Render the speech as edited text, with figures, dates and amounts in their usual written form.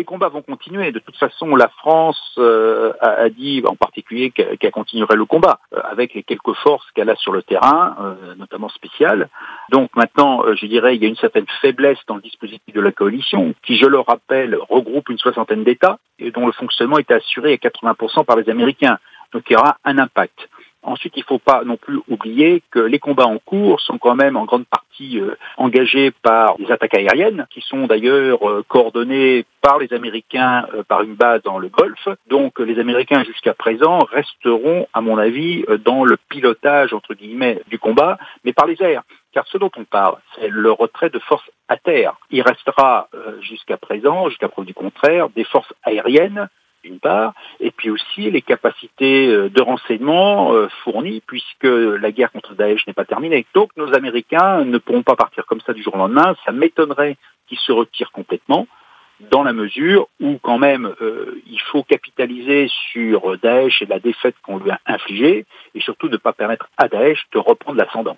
les combats vont continuer. De toute façon, la France a dit en particulier qu'elle continuerait le combat avec les quelques forces qu'elle a sur le terrain, notamment spéciales. Donc maintenant, je dirais, il y a une certaine faiblesse dans le dispositif de la coalition qui, je le rappelle, regroupe une soixantaine d'États et dont le fonctionnement est assuré à 80% par les Américains. Donc il y aura un impact. Ensuite, il ne faut pas non plus oublier que les combats en cours sont quand même en grande partie engagés par des attaques aériennes, qui sont d'ailleurs coordonnées par les Américains par une base dans le Golfe. Donc les Américains jusqu'à présent resteront, à mon avis, dans le pilotage, entre guillemets, du combat, mais par les airs. Car ce dont on parle, c'est le retrait de forces à terre. Il restera jusqu'à présent, jusqu'à preuve du contraire, des forces aériennes, d'une part, et puis aussi les capacités de renseignement fournies, puisque la guerre contre Daesh n'est pas terminée. Donc nos Américains ne pourront pas partir comme ça du jour au lendemain. Ça m'étonnerait qu'ils se retirent complètement, dans la mesure où quand même il faut capitaliser sur Daesh et la défaite qu'on lui a infligée, et surtout ne pas permettre à Daesh de reprendre l'ascendant.